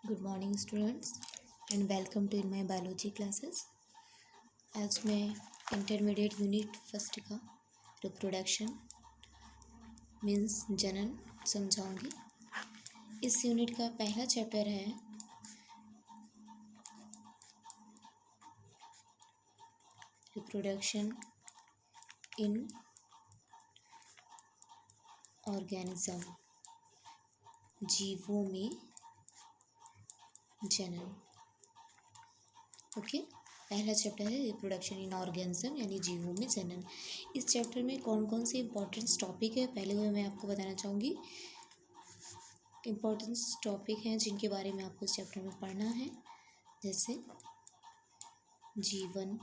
Good morning students and welcome to in my biology classes. आज मैं intermediate unit first का reproduction means जनन समझाऊंगी। इस यूनिट का पहला चैप्टर है रिप्रोडक्शन इन ऑर्गेनिज्म, जीवों में जनन। ओके, पहला चैप्टर है रिप्रोडक्शन इन ऑर्गेनिज्म यानी जीवों में जनन। इस चैप्टर में कौन कौन से इंपॉर्टेंट टॉपिक है पहले वो मैं आपको बताना चाहूँगी। इम्पोर्टेंस टॉपिक हैं जिनके बारे में आपको इस चैप्टर में पढ़ना है, जैसे जीवन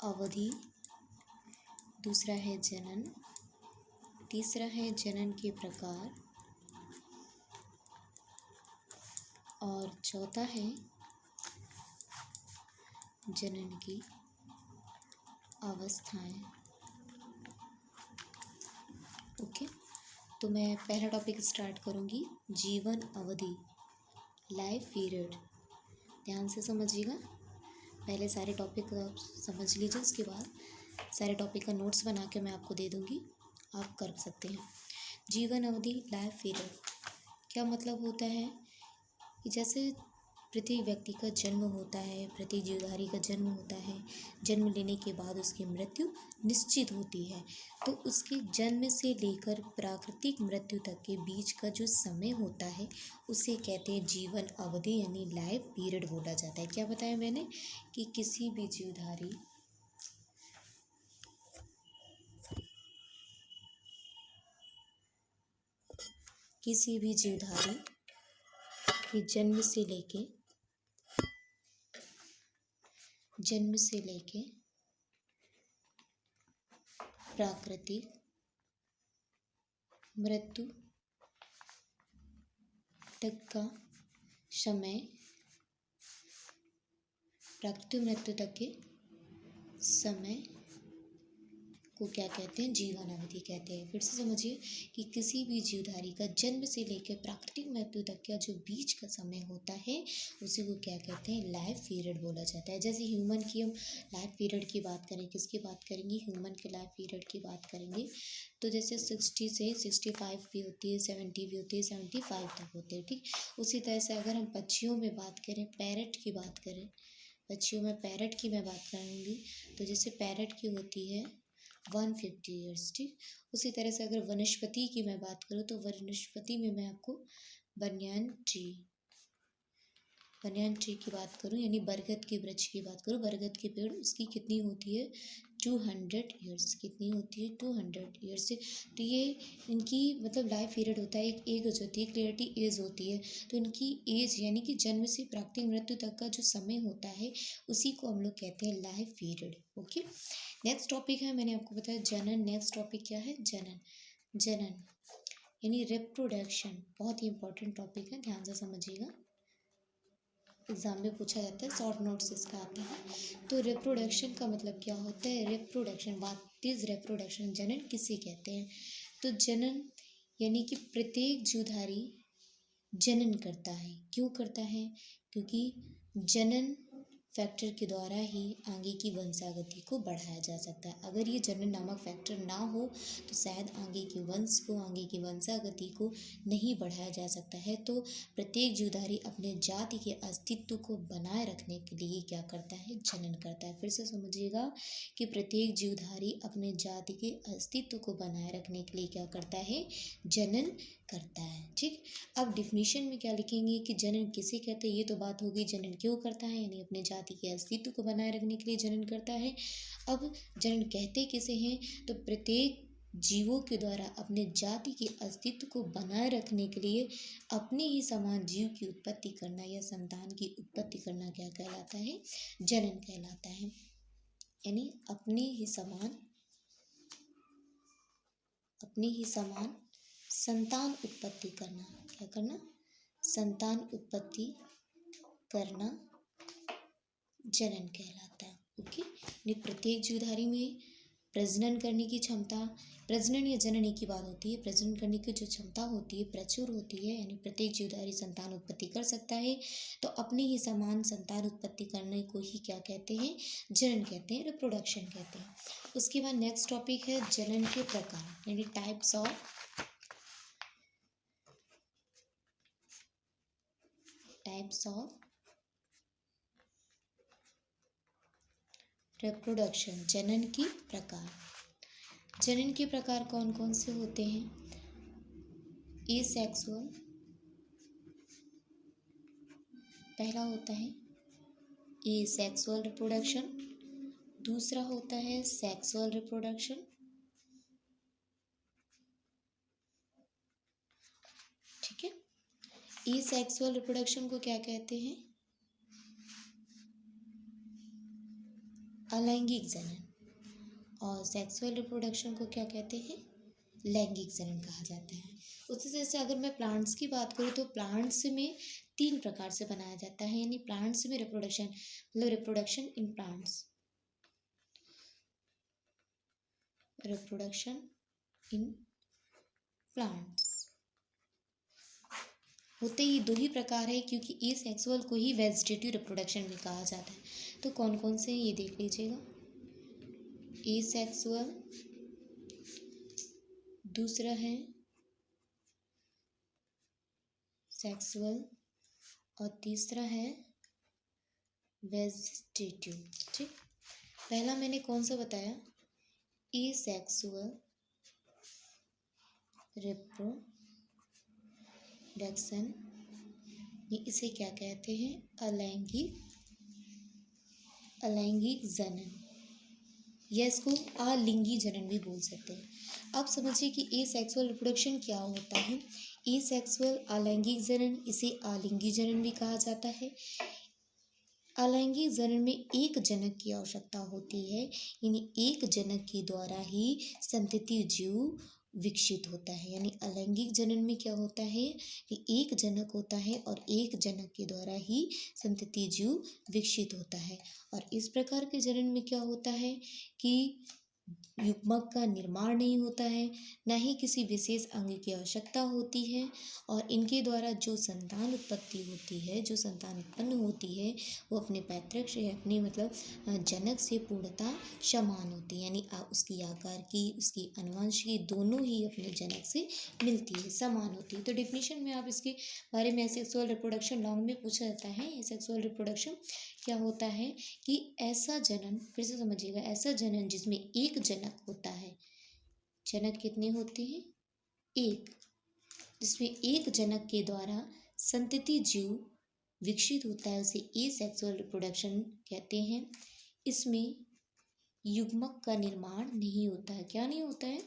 अवधि, दूसरा है जनन, तीसरा है जनन के प्रकार और चौथा है जनन की अवस्थाएं। ओके, तो मैं पहला टॉपिक स्टार्ट करूँगी, जीवन अवधि, लाइफ पीरियड। ध्यान से समझिएगा, पहले सारे टॉपिक को आप समझ लीजिए, उसके बाद सारे टॉपिक का नोट्स बना के मैं आपको दे दूँगी, आप कर सकते हैं। जीवन अवधि लाइफ पीरियड क्या मतलब होता है कि जैसे प्रत्येक व्यक्ति का जन्म होता है, प्रत्येक जीवधारी का जन्म होता है, जन्म लेने के बाद उसकी मृत्यु निश्चित होती है, तो उसके जन्म से लेकर प्राकृतिक मृत्यु तक के बीच का जो समय होता है उसे कहते हैं जीवन अवधि यानी लाइफ पीरियड बोला जाता है। क्या बताया मैंने कि किसी भी जीवधारी के जन्म से लेके प्राकृतिक मृत्यु तक का समय, प्राकृतिक मृत्यु तक के समय को क्या कहते हैं, जीवन अवधि कहते हैं। फिर से समझिए कि किसी भी जीवधारी का जन्म से लेकर प्राकृतिक मृत्यु तक का जो बीच का समय होता है उसी को क्या कहते हैं, लाइफ पीरियड बोला जाता है। जैसे ह्यूमन की हम लाइफ पीरियड की बात करें, किसकी बात करेंगे, ह्यूमन के लाइफ पीरियड की बात करेंगे, तो जैसे 60 से 65 भी होती है, 70 भी होती है, 75 तक होते हैं। ठीक, उसी तरह से अगर हम पक्षियों में बात करें, पैरट की बात करें, पक्षियों में पैरट की मैं बात करूँगी, तो जैसे पैरट की होती है 150 ईयर्स। ठीक, उसी तरह से अगर वनस्पति की मैं बात करूँ तो वनस्पति में मैं आपको बनियान ट्री की बात करूँ यानी बरगद के वृक्ष की बात करूँ, बरगद के पेड़, उसकी कितनी होती है 200 ईयर्स, कितनी होती है 200 ईयर्स से। तो ये इनकी मतलब लाइफ पीरियड होता है, एक एज होती है, क्लियरिटी एज होती है, तो इनकी एज यानी कि जन्म से प्राकृतिक मृत्यु तक का जो समय होता है उसी को हम लोग कहते हैं life period. Okay, next topic है, मैंने आपको बताया जनन। नेक्स्ट टॉपिक क्या है, जनन यानी रिप्रोडक्शन, बहुत ही इंपॉर्टेंट टॉपिक है, ध्यान से समझिएगा, एग्जाम में पूछा जाता है, शॉर्ट नोट्स इसका आता है। तो रिप्रोडक्शन का मतलब क्या होता है, रिप्रोडक्शन, व्हाट इज रिप्रोडक्शन, जनन किसे कहते हैं। तो जनन यानी कि प्रत्येक जीवधारी जनन करता है। क्यों करता है, क्योंकि जनन फैक्टर के द्वारा ही आगे की वंशागति को बढ़ाया जा सकता है। अगर ये जनन नामक फैक्टर ना हो तो शायद आगे के वंश को, आगे की वंशागति को नहीं बढ़ाया जा सकता है। तो प्रत्येक जीवधारी अपने जाति के अस्तित्व को बनाए रखने के लिए क्या करता है, जनन करता है। फिर से समझिएगा कि प्रत्येक जीवधारी अपने जाति के अस्तित्व को बनाए रखने के लिए क्या करता है, जनन करता है। ठीक, अब डिफिनीशन में क्या लिखेंगे कि जनन किसे कहते हैं, ये तो बात होगी जनन क्यों करता है, यानी अपने जाति के अस्तित्व को बनाए रखने के लिए जनन करता है। अब जनन कहते किसे हैं, तो प्रत्येक जीवों के द्वारा अपने जाति के अस्तित्व को बनाए रखने के लिए अपने ही समान जीव की उत्पत्ति करना या संतान की उत्पत्ति करना क्या कहलाता है, जनन कहलाता है। यानी अपने ही समान संतान उत्पत्ति करना, क्या करना, संतान उत्पत्ति करना जनन कहलाता है। ओके, प्रत्येक जीवधारी में प्रजनन करने की क्षमता, प्रजनन या जनन एक ही बात होती है। प्रजनन करने की जो क्षमता होती है प्रचुर होती है, यानी प्रत्येक जीवधारी संतान उत्पत्ति कर सकता है। तो अपने ही समान संतान उत्पत्ति करने को ही क्या कहते हैं, जनन कहते हैं, रिप्रोडक्शन कहते हैं। उसके बाद नेक्स्ट टॉपिक है जनन के प्रकार, यानी टाइप्स ऑफ रिप्रोडक्शन, जनन के प्रकार। जनन के प्रकार कौन कौन से होते हैं? एसेक्सुअल पहला होता है एसेक्सुअल रिप्रोडक्शन, दूसरा होता है सेक्सुअल रिप्रोडक्शन, ठीक है। एसेक्सुअल रिप्रोडक्शन को क्या कहते हैं? अलैंगिक जनन। और सेक्सुअल रिप्रोडक्शन को क्या कहते हैं? लैंगिक जनन कहा जाता है। उसी तरह से अगर मैं प्लांट्स की बात करूँ तो प्लांट्स में 3 प्रकार से बनाया जाता है, यानी प्लांट्स में रिप्रोडक्शन, मतलब reproduction in plants, reproduction in plants होते ही 2 ही प्रकार है, क्योंकि एसेक्सुअल को ही वेजिटेटिव रिप्रोडक्शन भी कहा जाता है। तो कौन कौन से हैं ये देख लीजिएगा। एसेक्सुअल, दूसरा है सेक्सुअल और तीसरा है वेजिटेटिव, ठीक। पहला मैंने कौन सा बताया? एसेक्सुअल रिप्रोडक्शन, ये इसे क्या कहते हैं? अलैंगिक जनन, या इसको अलिंगी जनन भी बोल सकते हैं। अब समझिए कि एसेक्सुअल रिप्रोडक्शन क्या होता है। एसेक्सुअल अलैंगिक जनन, इसे अलिंगी जनन भी कहा जाता है। अलैंगिक जनन में एक जनक की आवश्यकता होती है, यानी एक जनक के द्वारा ही संतति जीव विकसित होता है। यानी अलैंगिक जनन में क्या होता है कि एक जनक होता है और एक जनक के द्वारा ही संतति जीव विकसित होता है। और इस प्रकार के जनन में क्या होता है कि युग्मक का निर्माण नहीं होता है, न ही किसी विशेष अंग की आवश्यकता होती है, और इनके द्वारा जो संतान उत्पत्ति होती है, जो संतान उत्पन्न होती है, वो अपने पैतृक से, अपने मतलब जनक से पूर्णतः समान होती है, यानी उसकी आकार की, उसकी अनुवांशिकी दोनों ही अपने जनक से मिलती है, समान होती है। तो डेफिनेशन में आप इसके बारे में सेक्सुअल रिप्रोडक्शन लॉन्ग में पूछा जाता है। सेक्सुअल रिप्रोडक्शन क्या होता है कि ऐसा जनन, फिर से समझिएगा, ऐसा जनन जिसमें एक जनक होता है। जनक कितने होते हैं? एक। जिसमें एक जनक के द्वारा संतति जीव विकसित होता है, उसे एसेक्सुअल रिप्रोडक्शन कहते हैं। इसमें युग्मक का निर्माण नहीं होता है। क्या नहीं होता है?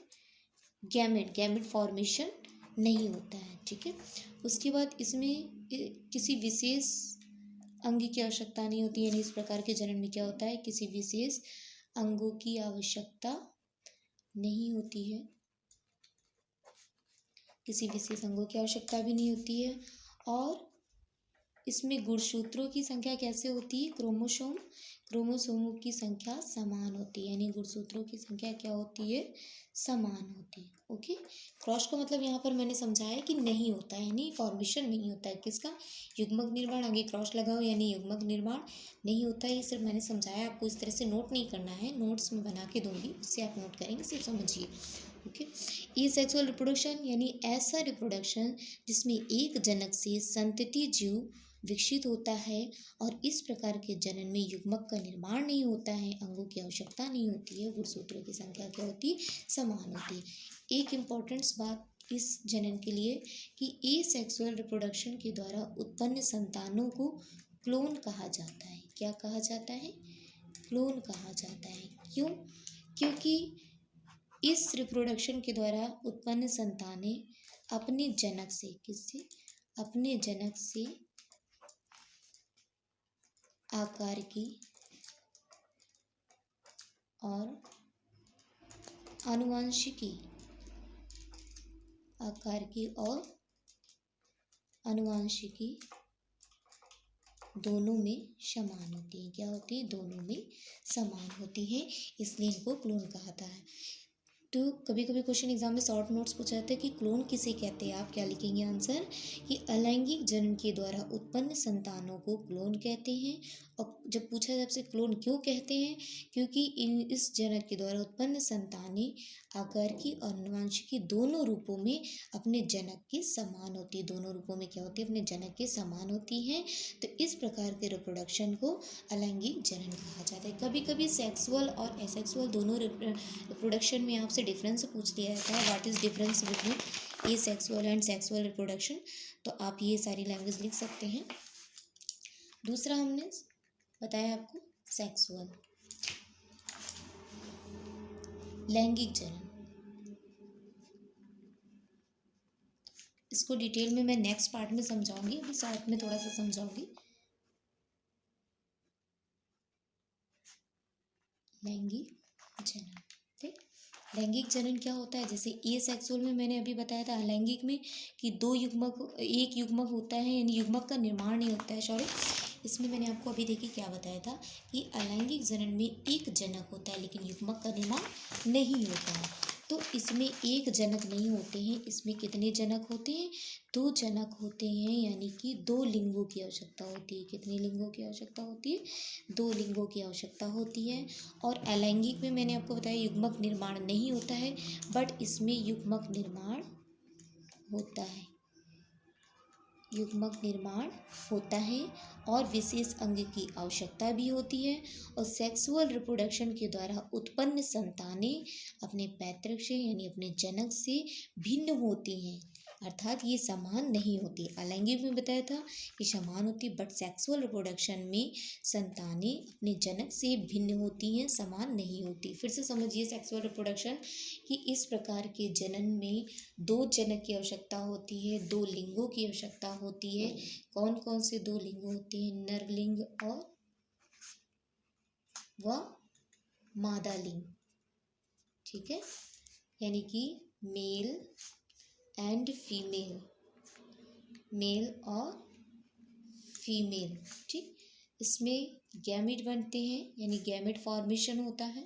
गैमेट फॉर्मेशन नहीं होता है, ठीक है। उसके बाद इसमें किसी विशेष अंग की आवश्यकता नहीं होती, यानी इस प्रकार के जनन में क्या होता है, किसी विशेष अंगों की आवश्यकता नहीं होती है, किसी विशेष अंगों की आवश्यकता भी नहीं होती है। और इसमें गुणसूत्रों की संख्या कैसे होती है? क्रोमोसोमों की संख्या समान होती है, यानी गुणसूत्रों की संख्या क्या होती है? समान होती है। ओके, क्रॉस का मतलब यहाँ पर मैंने समझाया कि नहीं होता है, यानी फॉर्मेशन नहीं होता है किसका? युग्मक निर्माण। आगे क्रॉस लगाओ यानी युग्मक निर्माण नहीं होता है। ये सिर्फ मैंने समझाया, आपको इस तरह से नोट नहीं करना है, नोट्स में बना के दूंगी, उससे आप नोट करेंगे, सिर्फ समझिए। ओके, एसेक्सुअल रिप्रोडक्शन यानी ऐसा रिप्रोडक्शन जिसमें एक जनक से संतति जीव विकसित होता है, और इस प्रकार के जनन में युग्मक का निर्माण नहीं होता है, अंगों की आवश्यकता नहीं होती है, गुणसूत्रों की संख्या क्या होती है? समान होती है। एक इम्पॉर्टेंट बात इस जनन के लिए कि एसेक्सुअल रिप्रोडक्शन के द्वारा उत्पन्न संतानों को क्लोन कहा जाता है। क्या कहा जाता है? क्लोन कहा जाता है। क्यों? क्योंकि इस रिप्रोडक्शन के द्वारा उत्पन्न संतानें अपने जनक से, किससे? अपने जनक से आकार की और आनुवंशिकी, आकार की और आनुवंशिकी दोनों में समान होती हैं। क्या होती है? दोनों में समान होती हैं, इसलिए इनको क्लोन कहता है। तो कभी कभी क्वेश्चन एग्जाम में शॉर्ट नोट्स पूछा जाता है कि क्लोन किसे कहते हैं। आप क्या लिखेंगे आंसर? कि अलैंगिक जनन के द्वारा उत्पन्न संतानों को क्लोन कहते हैं। और जब पूछा जाए आपसे क्लोन क्यों कहते हैं, क्योंकि इस जनक के द्वारा उत्पन्न संतानें आकार की और आनुवंशिकी दोनों रूपों में अपने जनक के समान होती है। दोनों रूपों में क्या होती है? अपने जनक के समान होती हैं। तो इस प्रकार के रिप्रोडक्शन को अलैंगिक जनन कहा जाता है। कभी कभी सेक्सुअल और एसेक्सुअल दोनों रिप्रोडक्शन में आपसे डिफरेंस पूछ लिया जाता है। What is difference between A sexual and sexual reproduction? तो आप ये सारी लैंग्वेज लिख सकते हैं। दूसरा हमने बताया आपको सेक्सुअल, लैंगिक जनन। इसको डिटेल में मैं नेक्स्ट पार्ट में समझाऊंगी, अभी शॉर्ट में थोड़ा सा समझाऊंगी। लैंगिक जनन, ठीक। लैंगिक जनन क्या होता है? जैसे ए सेक्सुअल में मैंने अभी बताया था, लैंगिक में कि दो युग्मक, एक युग्मक होता है, यानी युग्मक का निर्माण नहीं होता है। सॉरी, इसमें मैंने आपको अभी देखिए क्या बताया था कि अलैंगिक जनन में एक जनक होता है लेकिन युग्मक का निर्माण नहीं होता है। तो इसमें एक जनक नहीं होते हैं, इसमें कितने जनक होते हैं? दो जनक होते हैं, यानी कि दो लिंगों की आवश्यकता होती है। कितने लिंगों की आवश्यकता होती है? दो लिंगों की आवश्यकता होती है। और अलैंगिक में मैंने आपको बताया युग्मक निर्माण नहीं होता है, बट इसमें युग्मक निर्माण होता है। युग्मक निर्माण होता है और विशेष अंग की आवश्यकता भी होती है। और सेक्सुअल रिप्रोडक्शन के द्वारा उत्पन्न संतानें अपने पैतृक से यानी अपने जनक से भिन्न होती हैं, अर्थात ये समान नहीं होती। अलैंगिक में बताया था कि समान होती, बट सेक्सुअल रिप्रोडक्शन में संतानें अपने जनक से भिन्न होती हैं, समान नहीं होती। फिर से समझिए सेक्सुअल रिप्रोडक्शन कि इस प्रकार के जनन में दो जनक की आवश्यकता होती है, दो लिंगों की आवश्यकता होती है। कौन कौन से दो लिंग होते हैं? नरलिंग और मादा लिंग, ठीक है, यानी कि मेल एंड फीमेल, मेल और फीमेल, ठीक। इसमें गैमेट बनते हैं, यानी गैमेट फॉर्मेशन होता है।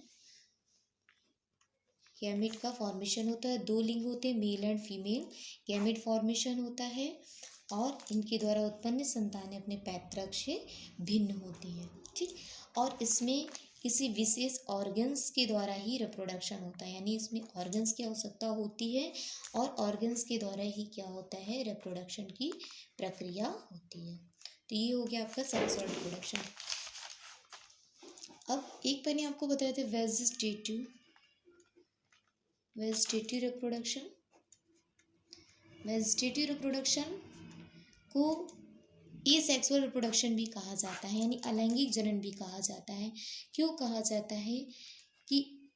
गैमेट का फॉर्मेशन होता है, दो लिंग होते हैं male and female, gamete formation होता है और इनके द्वारा उत्पन्न संतानें अपने पैतृक से भिन्न होती हैं, ठीक। और इसमें किसी विशेष ऑर्गन्स के द्वारा ही रिप्रोडक्शन होता है, यानी इसमें ऑर्गन्स की आवश्यकता होती है और ऑर्गन्स के द्वारा ही क्या होता है? रिप्रोडक्शन की प्रक्रिया होती है। तो ये हो गया आपका सेक्सुअल रिप्रोडक्शन। अब एक मैंने आपको बताया था वेजिटेटिव रिप्रोडक्शन। वेजिटेटिव रिप्रोडक्शन को एसेक्सुअल रिप्रोडक्शन भी कहा जाता है, यानी अलैंगिक जनन भी कहा जाता है। क्यों कहा जाता है? कि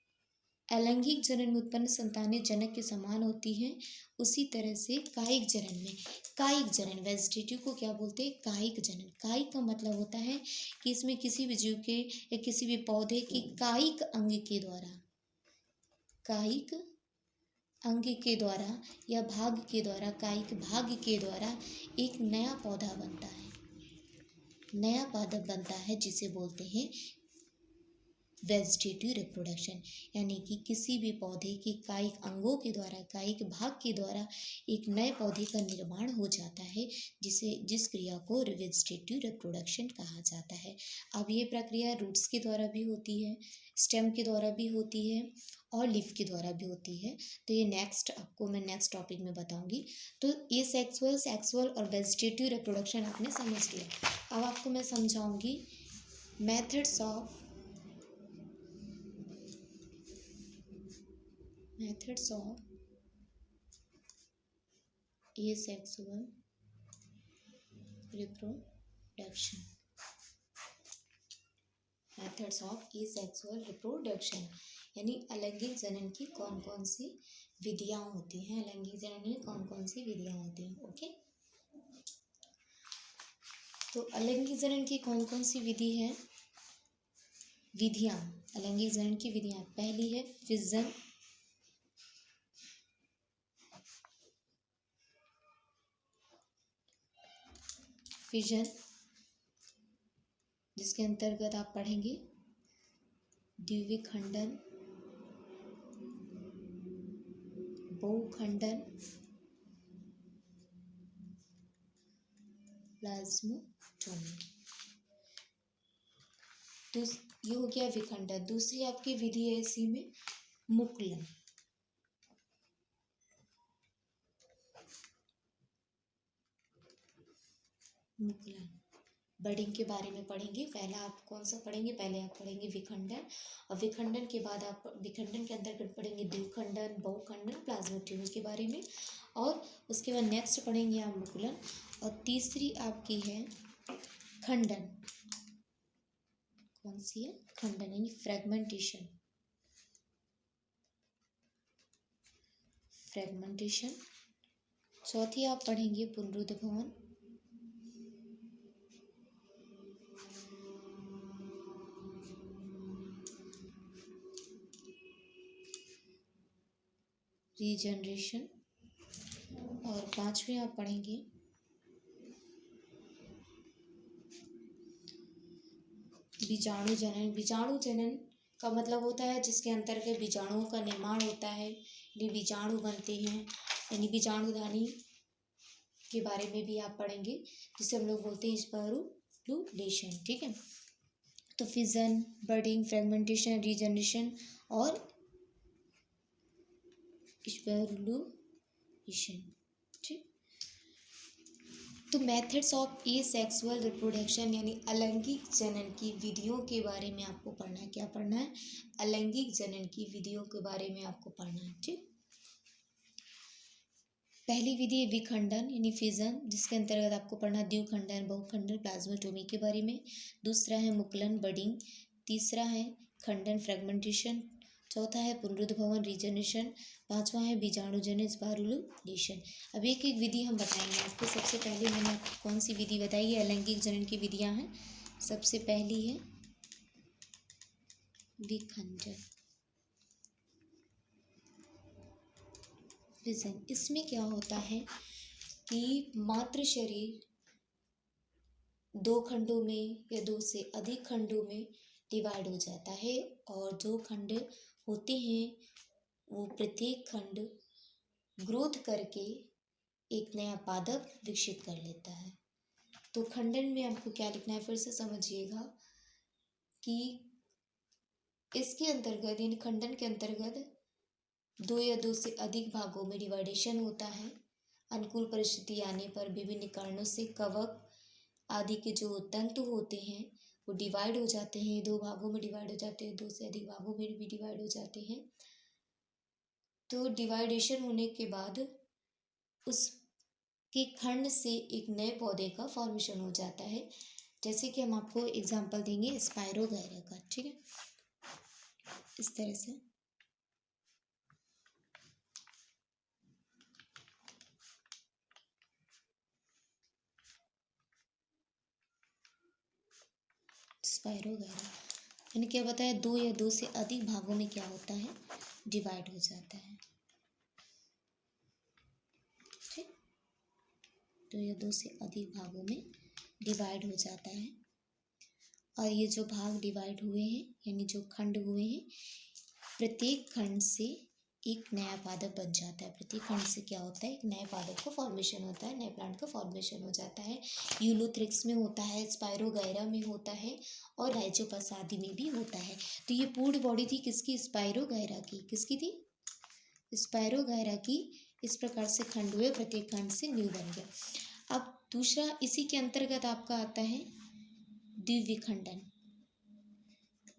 अलैंगिक जनन में उत्पन्न संतानें जनक के समान होती हैं, उसी तरह से कायिक जनन वेजिटेटिव को क्या बोलते हैं? कायिक जनन। कायिक का मतलब होता है कि इसमें किसी भी जीव के या किसी भी पौधे के कायिक अंग के द्वारा, कायिक अंग के द्वारा या भाग के द्वारा, कायिक भाग के द्वारा एक नया पौधा बनता है, नया पादप बनता है, जिसे बोलते हैं वेजिटेटिव रिप्रोडक्शन। यानी कि किसी भी पौधे के कायिक अंगों के द्वारा, कायिक भाग के द्वारा एक नए पौधे का निर्माण हो जाता है, जिस क्रिया को वेजिटेटिव रिप्रोडक्शन कहा जाता है। अब ये प्रक्रिया रूट्स के द्वारा भी होती है, स्टेम के द्वारा भी होती है और लीफ के द्वारा भी होती है। तो ये मैं नेक्स्ट टॉपिक में बताऊंगी। तो ये सेक्सुअल और वेजिटेटिव रिप्रोडक्शन आपने समझ लिया। अब आपको मैं समझाऊंगी methods of asexual reproduction। Methods of asexual reproduction यानी अलैंगिक जनन की कौन कौन सी विधियां होती हैं, अलैंगिक जनन में कौन कौन सी विधियां होती हैं। ओके, तो अलैंगिक जनन की कौन कौन सी विधियां, अलैंगिक जनन की विधियां। पहली है फिजन, जिसके अंतर्गत आप पढ़ेंगे द्विविखंडन, बहुखंडन, प्लाज्मोटोमी। तो ये हो गया विखंडन। दूसरी आपकी विधि है इसी में मुकुलन। मुकुलन बडिंग के बारे में पढ़ेंगे। पहला आप कौन सा पढ़ेंगे? पहले आप पढ़ेंगे विखंडन, और विखंडन के बाद आप विखंडन के अंतर्गत पढ़ेंगे द्विखंडन, बहुखंडन, प्लाज्मोटोमी के बारे में, और उसके बाद नेक्स्ट पढ़ेंगे आप मुकुलन। और तीसरी आपकी है खंडन। कौन सी है? खंडन यानी फ्रेगमेंटेशन। फ्रेगमेंटेशन। चौथी आप पढ़ेंगे पुनरुद्भवन। रीजनरेशन। और पांचवी आप पढ़ेंगे बीजाणु जनन। बीजाणु जनन का मतलब होता है जिसके अंतर्गत बीजाणुओं का निर्माण होता है, यानी बीजाणु बनते हैं, यानी बीजाणुधानी के बारे में भी आप पढ़ेंगे, जिसे हम लोग बोलते हैं स्पाइरुलेशन। ठीक है, तो फिजन, बडिंग, फ्रेगमेंटेशन, रीजनरेशन और स्पाइरुलेशन। ठीक, तो मेथड्स ऑफ एसेक्सुअल रिप्रोडक्शन यानी अलैंगिक जनन की विधियों के बारे में आपको पढ़ना है। क्या पढ़ना है? अलैंगिक जनन की विधियों के बारे में आपको पढ़ना है। ठीक, पहली विधि है विखंडन यानी फिजन, जिसके अंतर्गत आपको पढ़ना द्विखंडन, बहुखंडन, प्लाज्मोटोमी के बारे में। दूसरा है मुकुलन, बडिंग। तीसरा है खंडन, फ्रेगमेंटेशन। चौथा है पुनरुद्भवन, रीजनरेशन। पांचवा है बीजाणुजनन, स्पाइरुलेशन। अब एक एक विधि हम बताएंगे आपको। सबसे पहले मैंने आपको कौन सी विधि बताई है? अलैंगिक जनन की विधियां हैं। सबसे पहली है विखंडन, फिजन। इसमें क्या होता है कि मातृ शरीर दो खंडों में या दो से अधिक खंडों में डिवाइड हो जाता है, और जो खंड होते हैं वो प्रत्येक खंड ग्रोथ करके एक नया पादप विकसित कर लेता है। तो खंडन में आपको क्या लिखना है? फिर से समझिएगा कि इसके अंतर्गत यानी खंडन के अंतर्गत दो या दो से अधिक भागों में डिवाइडेशन होता है। अनुकूल परिस्थिति आने पर विभिन्न कारणों से कवक आदि के जो तंतु होते हैं वो डिवाइड हो जाते हैं, दो भागों में डिवाइड हो जाते हैं, दो से अधिक भागों में भी डिवाइड हो जाते हैं। तो डिवाइडेशन होने के बाद उसके खंड से एक नए पौधे का फॉर्मेशन हो जाता है। जैसे कि हम आपको एग्जांपल देंगे स्पाइरोगायरा का। ठीक है, इस तरह से स्पाइरोगायरा यानी क्या बताया? दो या दो से अधिक भागों में क्या होता है? डिवाइड हो जाता है। ठीक, दो या दो से अधिक भागों में डिवाइड हो जाता है। और ये जो भाग डिवाइड हुए हैं यानी जो खंड हुए हैं, प्रत्येक खंड से एक नया पादप बन जाता है। प्रत्येक खंड से क्या होता है? एक नए पादप का फॉर्मेशन होता है, नए प्लांट का फॉर्मेशन हो जाता है। यूलोथ्रिक्स में होता है, स्पाइरोगायरा में होता है, और राइजोपस आदि में भी होता है। तो ये पूर्ण बॉडी थी किसकी? स्पाइरोगायरा की। किसकी थी? स्पाइरोगायरा की। इस प्रकार से खंड हुए, प्रत्येक खंड से न्यू बन गया। अब दूसरा इसी के अंतर्गत आपका आता है द्विविखंडन।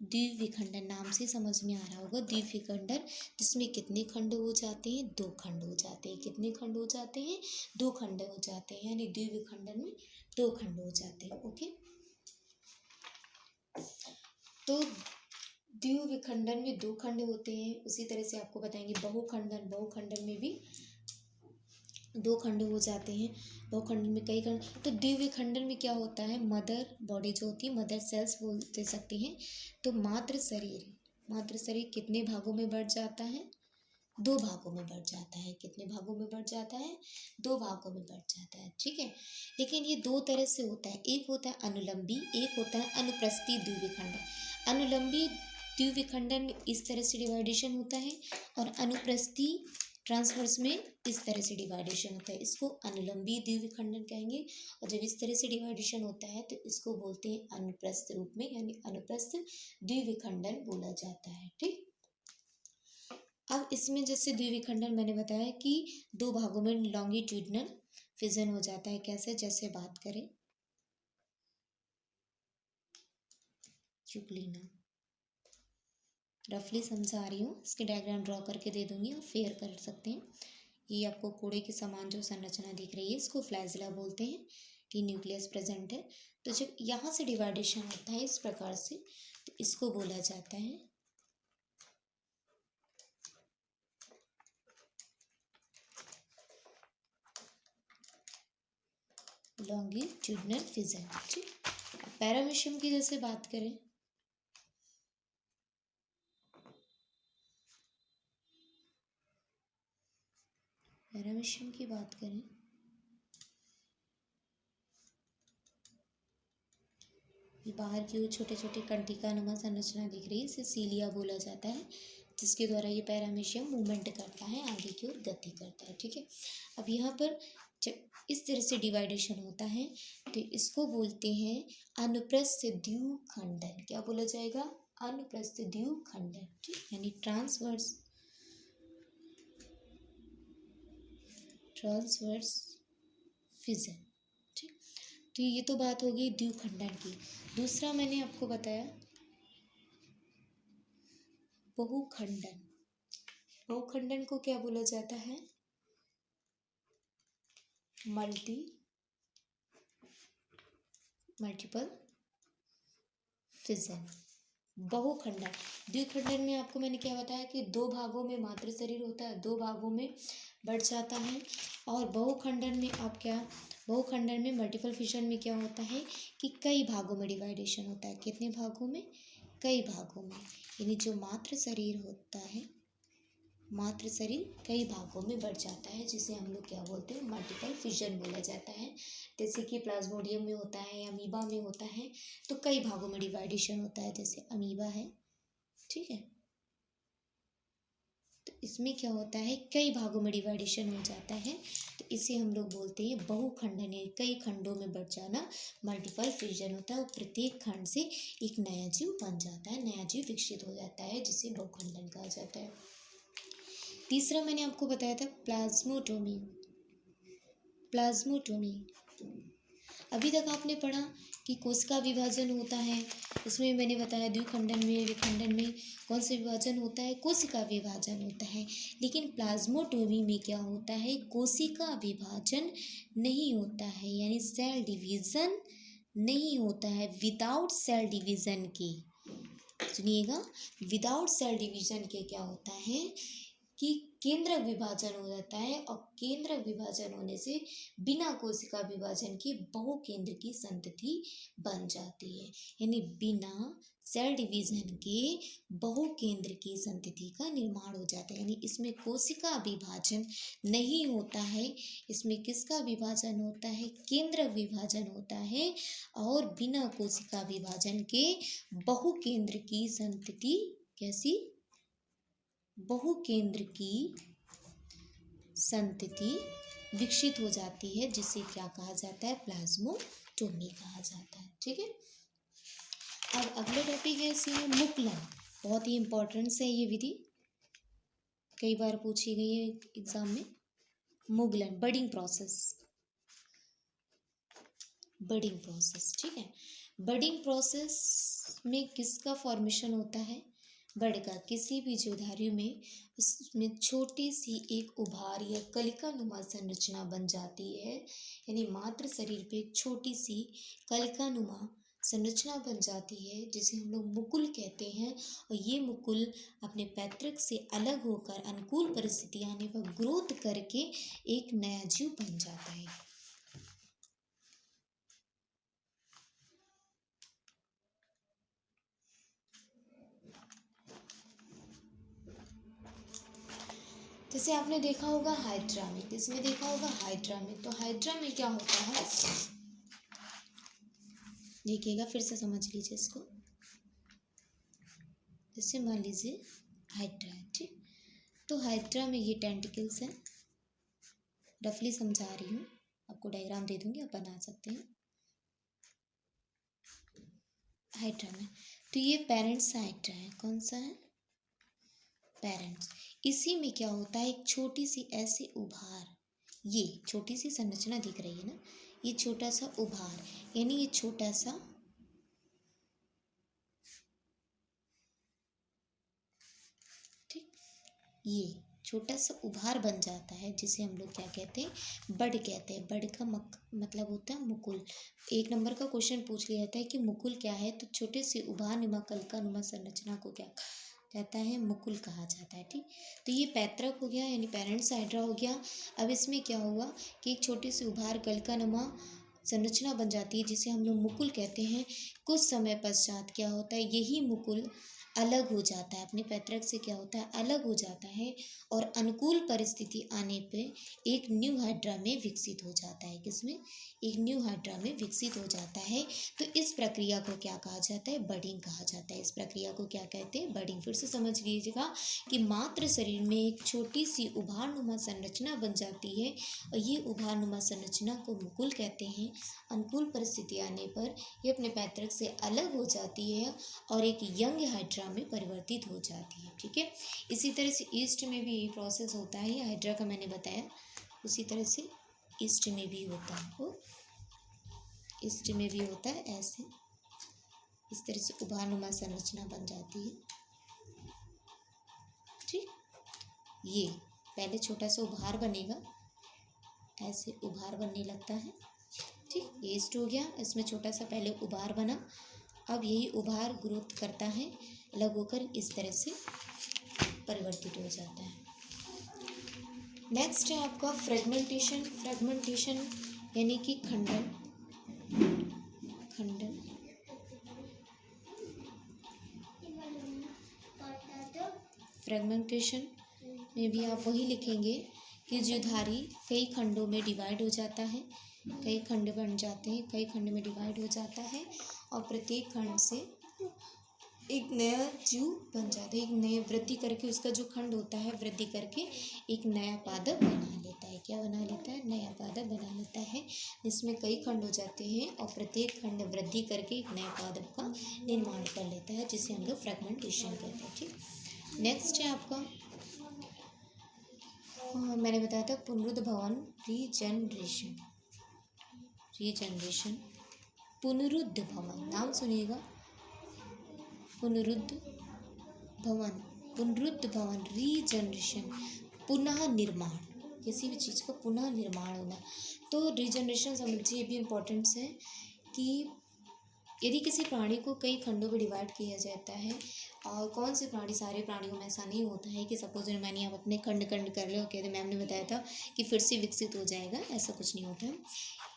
द्विविखंडन नाम से समझ में आ रहा होगा। द्विविखंडन जिसमें कितने खंड हो जाते हैं? दो खंड हो जाते हैं। कितने खंड हो जाते हैं? दो खंड हो जाते हैं, यानी द्विविखंडन में दो खंड हो जाते हैं। ओके, तो द्विविखंडन में दो खंड होते हैं। उसी तरह से आपको बताएंगे बहुखंडन। बहुखंडन में भी दो खंड हो जाते हैं। बहुखंड में कई खंड। तो द्विविखंडन में क्या होता है? मदर बॉडी जो होती है, मदर सेल्स बोलते सकते हैं। तो मातृ शरीर कितने भागों में बढ़ जाता है? दो भागों में बढ़ जाता है। कितने भागों में बढ़ जाता है? दो भागों में बढ़ जाता है, ठीक है। लेकिन ये दो तरह से होता है, एक होता है अनुलंबी, एक होता है अनुप्रस्थी द्विविखंडन। अनुलंबी द्विविखंडन में इस तरह से डिवाइडेशन होता है और अनुप्रस्थी ट्रांसवर्स में इस तरह से डिवाइडेशन होता है। इसको अनुलंबी द्विविखंडन कहेंगे। और जब इस तरह से डिवाइडेशन होता है तो इसको बोलते हैं अनुप्रस्थ रूप में, यानी अनुप्रस्थ द्विविखंडन बोला जाता है, ठीक। अब इसमें जैसे द्विविखंडन मैंने बताया कि दो भागों में लॉन्गिट्यूडनल फिजन हो जाता है। कैसे? जैसे बात करें चुक लेना, रफली समझा रही हूँ, इसके डायग्राम ड्रॉ करके दे दूंगी, आप फेयर कर सकते हैं। ये आपको कोड़े के समान जो संरचना दिख रही है इसको फ्लैजिला बोलते हैं, कि न्यूक्लियस प्रेजेंट है। तो जब यहाँ से डिवाइडेशन होता है इस प्रकार से, तो इसको बोला जाता है लॉन्गिट्यूडनल फिजन, ठीक। पैरामीशियम की जैसे बात करें, पैरामीशियम की बात करें, ये बाहर की ओर छोटे छोटे कंटिका नुमा संरचना दिख रही है, इसे सीलिया बोला जाता है, जिसके द्वारा ये पैरामीशियम मूवमेंट करता है, आगे की ओर गति करता है, ठीक है। अब यहाँ पर जब इस तरह से डिवाइडेशन होता है तो इसको बोलते हैं अनुप्रस्थ द्विखंडन। क्या बोला जाएगा? अनुप्रस्थ द्विखंडन, ठीक, यानी ट्रांसवर्स फिजन, ठीक। तो ये तो बात हो गई द्विखंडन की। दूसरा मैंने आपको बताया बहुखंडन। बहुखंडन को क्या बोला जाता है? Multiple fission. बहुखंडन, द्विखंडन में आपको मैंने क्या बताया कि दो भागों में मात्र शरीर होता है, दो भागों में बढ़ जाता है। और बहुखंडन में आप क्या, बहुखंडन में मल्टीपल फिजन में क्या होता है कि कई भागों में डिवाइडेशन होता है। कितने भागों में? कई भागों में, यानी जो मात्र शरीर होता है, मात्र शरीर कई भागों में बढ़ जाता है, जिसे हम लोग क्या बोलते हैं? मल्टीपल फिजन बोला जाता है। जैसे कि प्लाज्मोडियम में होता है, अमीबा में होता है, तो कई भागों में डिवाइडेशन होता है, जैसे अमीबा है, ठीक है। तो इसमें क्या होता है? कई भागों में डिवाइडेशन हो जाता है, तो इसे हम लोग बोलते हैं बहुखंडन, यानी कई खंडों में बढ़ जाना, मल्टीपल फिजन होता है। और प्रत्येक खंड से एक नया जीव बन जाता है, नया जीव विकसित हो जाता है, जिसे बहुखंडन कहा जाता है। तीसरा मैंने आपको बताया था प्लाज्मोटोमी। प्लाज्मोटोमी, अभी तक आपने पढ़ा कि कोशिका विभाजन होता है, इसमें मैंने बताया द्विखंडन में, विखंडन में कौन सा विभाजन होता है? कोशिका विभाजन होता है। लेकिन प्लाज्मोटोमी में क्या होता है? कोशिका विभाजन नहीं होता है, यानी सेल डिवीजन नहीं होता है। विदाउट सेल डिवीजन के, सुनिएगा, विदाउट सेल डिवीजन के क्या होता है कि केंद्र विभाजन हो जाता है, और केंद्र विभाजन होने से बिना कोशिका विभाजन के बहुकेंद्र की संतति बन जाती है, यानी बिना सेल डिवीजन के बहुकेंद्र की संतति का निर्माण हो जाता है। यानी इसमें कोशिका विभाजन नहीं होता है, इसमें किसका विभाजन होता है? केंद्र विभाजन होता है, और बिना कोशिका विभाजन के बहुकेंद्र की संतति, कैसी? बहुकेंद्र की संतति विकसित हो जाती है, जिसे क्या कहा जाता है? प्लाज्मोटोमी कहा जाता है, ठीक है। अब अगला टॉपिक है इसमें मुकुलन। बहुत ही इम्पोर्टेंट है ये विधि, कई बार पूछी गई है एग्जाम में। मुकुलन, बडिंग प्रोसेस, बडिंग प्रोसेस, ठीक है। बडिंग प्रोसेस में किसका फॉर्मेशन होता है? बड का। किसी भी जीवधारी में उसमें छोटी सी एक उभार या कलिका नुमा संरचना बन जाती है, यानी मात्र शरीर पे एक छोटी सी कलिका नुमा संरचना बन जाती है, जिसे हम लोग मुकुल कहते हैं। और ये मुकुल अपने पैतृक से अलग होकर अनुकूल परिस्थिति आने पर ग्रोथ करके एक नया जीव बन जाता है। जैसे आपने देखा होगा हाइड्रा में, किसमें देखा होगा? हाइड्रा में। तो हाइड्रा में क्या होता है, देखिएगा, फिर से समझ लीजिए इसको। जैसे मान लीजिए हाइड्रा है, ठीक। तो हाइड्रा में ये टेंटिकल्स हैं, रफली समझा रही हूँ, आपको डायग्राम दे दूंगी, आप बना सकते हैं। हाइड्रा में तो ये पेरेंट्स हाइड्रा है, कौन सा है? पेरेंट्स। इसी में क्या होता है, एक छोटी सी ऐसी उभार, ये छोटी सी संरचना दिख रही है ना, ये छोटा सा उभार, यानी ये छोटा सा ठीक, ये छोटा सा उभार बन जाता है, जिसे हम लोग क्या कहते हैं? बड कहते हैं। बड का मतलब होता है मुकुल। एक नंबर का क्वेश्चन पूछ लिया जाता है कि मुकुल क्या है, तो छोटे से उभार नुमा कलका नुमा संरचना को क्या कहता है? मुकुल कहा जाता है, ठीक। तो ये पैतृक हो गया, यानी पेरेंट्स हाइड्रा हो गया। अब इसमें क्या हुआ कि एक छोटी सी उभार कलका नुमा संरचना बन जाती है, जिसे हम लोग मुकुल कहते हैं। कुछ समय पश्चात क्या होता है, यही मुकुल अलग हो जाता है, अपने पैतृक से क्या होता है? अलग हो जाता है, और अनुकूल परिस्थिति आने पे एक न्यू हाइड्रा में विकसित हो जाता है। किसमें? एक न्यू हाइड्रा में विकसित हो जाता है। तो इस प्रक्रिया को क्या कहा जाता है? बडिंग कहा जाता है। इस प्रक्रिया को क्या कहते हैं? बडिंग। फिर से समझ लीजिएगा कि मात्र शरीर में एक छोटी सी उभारनुमा संरचना बन जाती है, और ये उभारनुमा संरचना को मुकुल कहते हैं। अनुकूल परिस्थिति आने पर ये अपने पैतृक से अलग हो जाती है और एक यंग हाइड्रा में परिवर्तित हो जाती है, ठीक है। इसी तरह से ईस्ट में भी यही प्रोसेस होता है, ये हाइड्रा का मैंने बताया, उसी तरह से ईस्ट में भी होता है, वो ईस्ट में भी होता है ऐसे, इस तरह से उभारनुमा संरचना बन जाती है, ठीक। ये पहले छोटा सा उभार बनेगा, ऐसे उभार बनने लगता है, ठीक। ईस्ट हो गया, इसमें छोटा सा पहले उभार बना, अब यही उभार ग्रोथ करता है, अलग होकर इस तरह से परिवर्तित हो जाता है। नेक्स्ट है आपका फ्रेगमेंटेशन। फ्रेगमेंटेशन यानी कि खंडन। खंडन फ्रेगमेंटेशन में भी आप वही लिखेंगे कि द्विधारी कई खंडों में डिवाइड हो जाता है, कई खंड बन जाते हैं, कई खंड में डिवाइड हो जाता है, और प्रत्येक खंड से एक नया जीव बन जाता है, एक नए वृद्धि करके उसका जो खंड होता है वृद्धि करके एक नया पादप बना लेता है। क्या बना लेता है? नया पादप बना लेता है, जिसमें कई खंड हो जाते हैं और प्रत्येक खंड वृद्धि करके एक नया पादप का निर्माण कर लेता है, जिसे हम लोग फ्रेगमेंटेशन कहते हैं, ठीक। नेक्स्ट है आपका, मैंने बताया था पुनरुद्भवन, रीजनरेशन। रीजनरेशन, पुनरुद्भवन, नाम सुनिएगा, पुनरुद्ध भवन, पुनरुद्ध भवन, रीजनरेशन, पुनः निर्माण, किसी भी चीज़ का पुनः निर्माण होना। तो रीजनरेशन समझिए, ये भी इम्पोर्टेंस है कि यदि किसी प्राणी को कई खंडों में डिवाइड किया जाता है, और कौन से प्राणी, सारे प्राणियों में ऐसा नहीं होता है कि सपोज मैंने आप अपने खंड खंड कर लो, कहते मैम ने बताया था कि फिर से विकसित हो जाएगा, ऐसा कुछ नहीं होता है।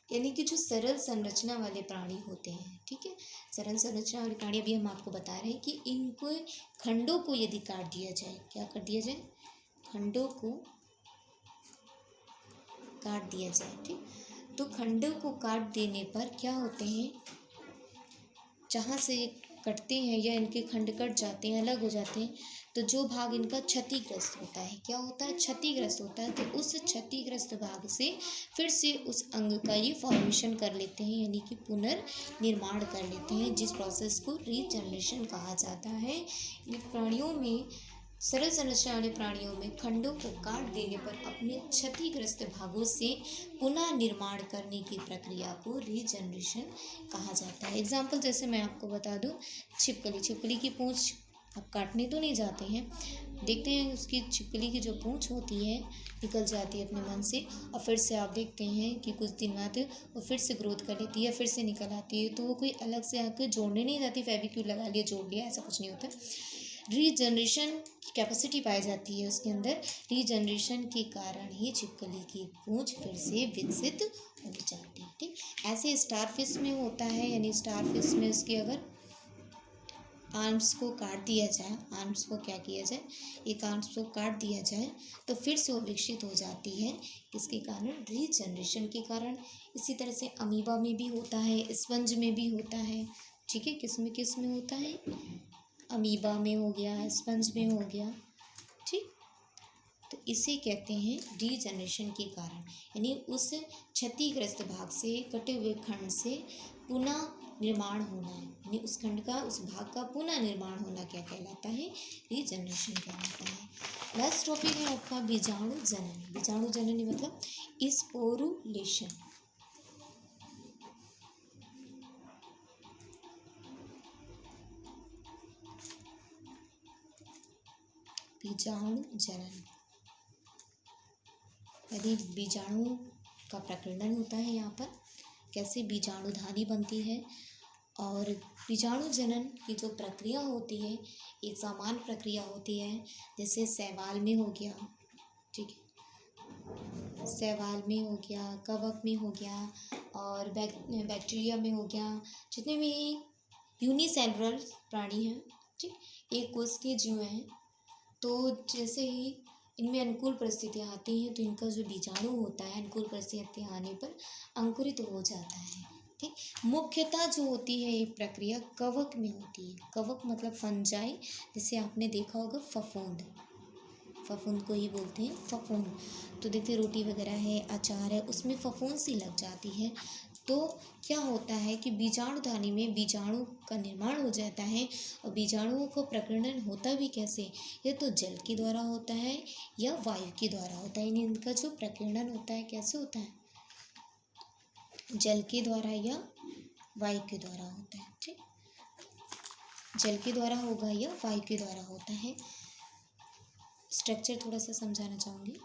यानी कि जो सरल संरचना वाले प्राणी होते हैं, ठीक है, सरल संरचना वाले प्राणी, अभी हम आपको बता रहे हैं कि इनको खंडों को यदि काट दिया जाए, क्या कर दिया जाए? खंडों को काट दिया जाए, ठीक। तो खंडों को काट देने पर क्या होते हैं, जहाँ से कटते हैं या इनके खंड कट जाते हैं, अलग हो जाते हैं, तो जो भाग इनका क्षतिग्रस्त होता है, क्या होता है? क्षतिग्रस्त होता है। तो उस क्षतिग्रस्त भाग से फिर से उस अंग का ये फॉर्मेशन कर लेते हैं, यानी कि पुनर्निर्माण कर लेते हैं, जिस प्रोसेस को रीजनरेशन कहा जाता है। प्राणियों में, सरल संरचना वाले प्राणियों में खंडों को काट देने पर अपने क्षतिग्रस्त भागों से पुनः निर्माण करने की प्रक्रिया को रीजनरेशन कहा जाता है। एग्जाम्पल जैसे मैं आपको बता दूं, छिपकली। छिपकली की पूंछ आप काटने तो नहीं जाते हैं, देखते हैं उसकी छिपकली की जो पूंछ होती है निकल जाती है अपने मन से, और फिर से आप देखते हैं कि कुछ दिन बाद वो फिर से ग्रोथ कर लेती है, फिर से निकल आती है। तो वो कोई अलग से आकर जोड़ने नहीं जाती, फेविक्विक लगा लिया जोड़ लिया, ऐसा कुछ नहीं होता। रीजनरेशन की कैपेसिटी पाई जाती है उसके अंदर, रीजनरेशन के कारण ही छिपकली की पूंछ फिर से विकसित हो जाती है, ठीक। ऐसे स्टारफिश में होता है, यानी स्टारफिश में उसकी अगर आर्म्स को काट दिया जाए, आर्म्स को क्या किया जाए, एक आर्म्स को काट दिया जाए तो फिर से वो विकसित हो जाती है, किसके कारण, रीजनरेशन के कारण। इसी तरह से अमीबा में भी होता है, स्पंज में भी होता है, ठीक है, किस में होता है, अमीबा में हो गया, स्पंज में हो गया, ठीक। तो इसे कहते हैं रीजनरेशन के कारण, यानी उस क्षतिग्रस्त भाग से, कटे हुए खंड से पुनः निर्माण होना है, यानी उस खंड का, उस भाग का पुनः निर्माण होना क्या कहलाता है, रीजनरेशन कहलाता है। लास्ट टॉपिक है आपका बीजाणु जनन। बीजाणु जनन मतलब स्पोरुलेशन। बीजाणु जनन, यदि बीजाणु का प्रकीर्णन होता है यहाँ पर, कैसे बीजाणुधानी बनती है, और बीजाणु जनन की जो प्रक्रिया होती है एक सामान्य प्रक्रिया होती है, जैसे शैवाल में हो गया, ठीक है, शैवाल में हो गया, कवक में हो गया, और बैक्टीरिया में हो गया, जितने भी यूनिसेलुलर प्राणी हैं, ठीक, एक कोश के जीव हैं, तो जैसे ही इनमें अनुकूल परिस्थितियाँ आती हैं तो इनका जो बीजाणु होता है अनुकूल परिस्थितियाँ आने पर अंकुरित हो जाता है, ठीक। मुख्यतः जो होती है ये प्रक्रिया कवक में होती है। कवक मतलब फंजाई, जैसे आपने देखा होगा फफूंद, फफूंद को ही बोलते हैं फफूंद। तो देखते रोटी वगैरह है, अचार है, उसमें फफूंद सी लग जाती है, तो क्या होता है कि बीजाणुधानी में बीजाणु का निर्माण हो जाता है। और बीजाणुओं को प्रकीर्णन होता भी कैसे, या तो जल के द्वारा होता है या वायु के द्वारा होता है, यानी इनका जो प्रकीर्णन होता है कैसे होता है, जल के द्वारा या वायु के द्वारा होता है, ठीक, जल के द्वारा होगा या वायु के द्वारा होता है। स्ट्रक्चर थोड़ा सा समझाना चाहूँगी।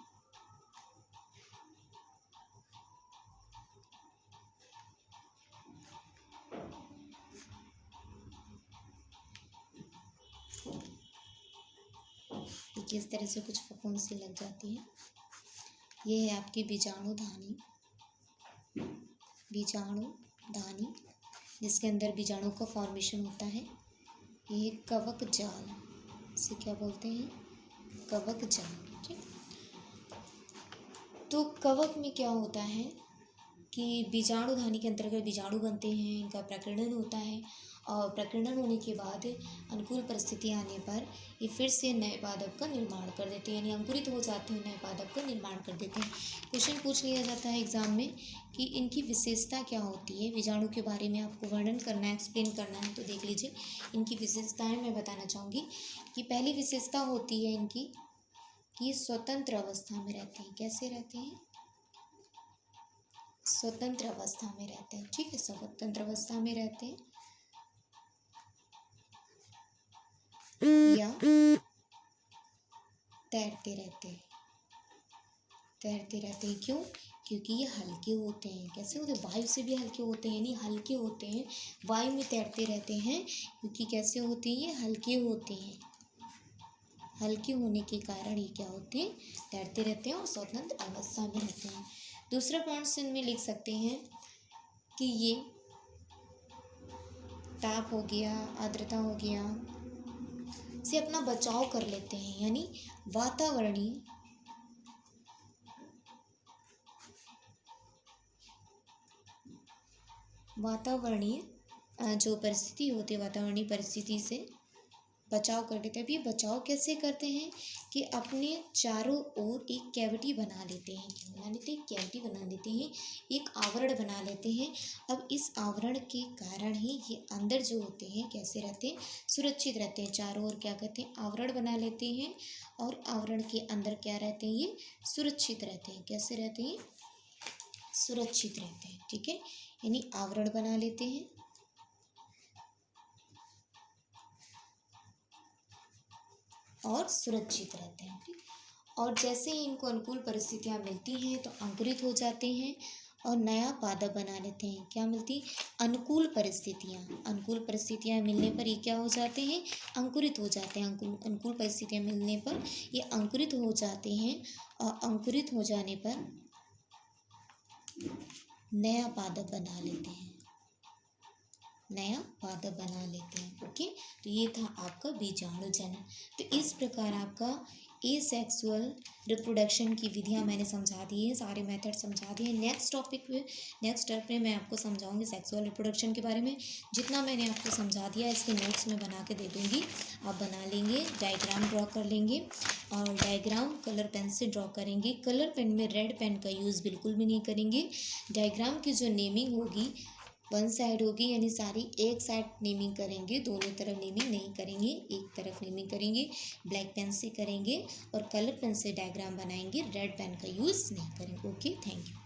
किस तरह से कुछ फफूंद सी लग जाती है। ये है आपकी बीजाणुधानी, बीजाणुधानी जिसके अंदर बीजाणु का फॉर्मेशन होता है। ये कवक जाल, इसे क्या बोलते हैं, कवक जाल, ठीक। तो कवक में क्या होता है कि बीजाणुधानी के अंतर्गत बीजाणु बनते हैं, इनका प्रकीर्णन होता है, और प्रकीर्णन होने के बाद अनुकूल परिस्थिति आने पर ये फिर से नए पादप का निर्माण कर देते हैं, यानी अंकुरित हो जाते हैं, नए पादप का निर्माण कर देते हैं। क्वेश्चन पूछ लिया जाता है एग्जाम में कि इनकी विशेषता क्या होती है, बीजाणु के बारे में आपको वर्णन करना है, एक्सप्लेन करना है, तो देख लीजिए इनकी विशेषताएँ मैं बताना चाहूँगी। कि पहली विशेषता होती है इनकी कि स्वतंत्र अवस्था में रहते हैं। कैसे रहते हैं, स्वतंत्र अवस्था में रहते हैं, ठीक है, स्वतंत्र अवस्था में रहते हैं या तैरते रहते हैं, तैरते रहते हैं। क्यों, क्योंकि ये हल्के होते हैं। कैसे होते हैं, वायु से भी हल्के होते हैं, यानी हल्के होते हैं, वायु में तैरते रहते हैं, क्योंकि कैसे होते हैं, ये हल्के होते हैं, हल्के होने के कारण ये क्या होते हैं, तैरते रहते हैं और स्वतंत्र अवस्था में रहते हैं। दूसरा पॉइंट इनमें लिख सकते हैं कि ये ताप हो गया, आर्द्रता हो गया, से अपना बचाव कर लेते हैं, यानी वातावरणीय जो परिस्थिति होती है, वातावरणीय परिस्थिति से बचाव कर लेते हैं। अब ये बचाव कैसे करते हैं कि अपने चारों ओर एक कैविटी बना लेते हैं, क्या बना लेते हैं, कैविटी बना लेते हैं, एक आवरण बना लेते हैं। अब इस आवरण के कारण ही ये अंदर जो होते हैं कैसे रहते हैं, सुरक्षित रहते हैं। चारों ओर क्या कहते हैं, आवरण बना लेते हैं, और आवरण के अंदर क्या रहते हैं, ये सुरक्षित रहते हैं। कैसे रहते हैं, सुरक्षित रहते हैं, ठीक है, यानी आवरण बना लेते हैं और सुरक्षित रहते हैं, ठीक। और जैसे ही इनको अनुकूल परिस्थितियाँ मिलती हैं तो अंकुरित हो जाते हैं और नया पादप बना लेते हैं। क्या मिलती, अनुकूल परिस्थितियाँ, अनुकूल परिस्थितियाँ मिलने पर ये क्या हो जाते हैं, अंकुरित हो जाते हैं। अनुकूल परिस्थितियाँ मिलने पर ये अंकुरित हो जाते हैं, और अंकुरित हो जाने पर नया पादप बना लेते हैं। नया पादप बना लेते हैं। ओके, तो ये था आपका बीजाणु जनन। तो इस प्रकार आपका एसेक्सुअल रिप्रोडक्शन की विधियां मैंने समझा दी है, सारे मेथड समझा दिए। नेक्स्ट स्टेप में मैं आपको समझाऊंगी सेक्सुअल रिप्रोडक्शन के बारे में। जितना मैंने आपको समझा दिया इसके नोट्स में बना के दे दूँगी, आप बना लेंगे, डायग्राम ड्रॉ कर लेंगे और डायग्राम कलर पेन से ड्रॉ करेंगे। कलर पेन में रेड पेन का यूज़ बिल्कुल भी नहीं करेंगे। डायग्राम की जो नेमिंग होगी वन साइड होगी, यानी सारी एक साइड नेमिंग करेंगे, दोनों तरफ नेमिंग नहीं करेंगे, एक तरफ नेमिंग करेंगे। ब्लैक पेन से करेंगे और कलर पेन से डायग्राम बनाएंगे, रेड पेन का यूज़ नहीं करेंगे। Okay, thank you.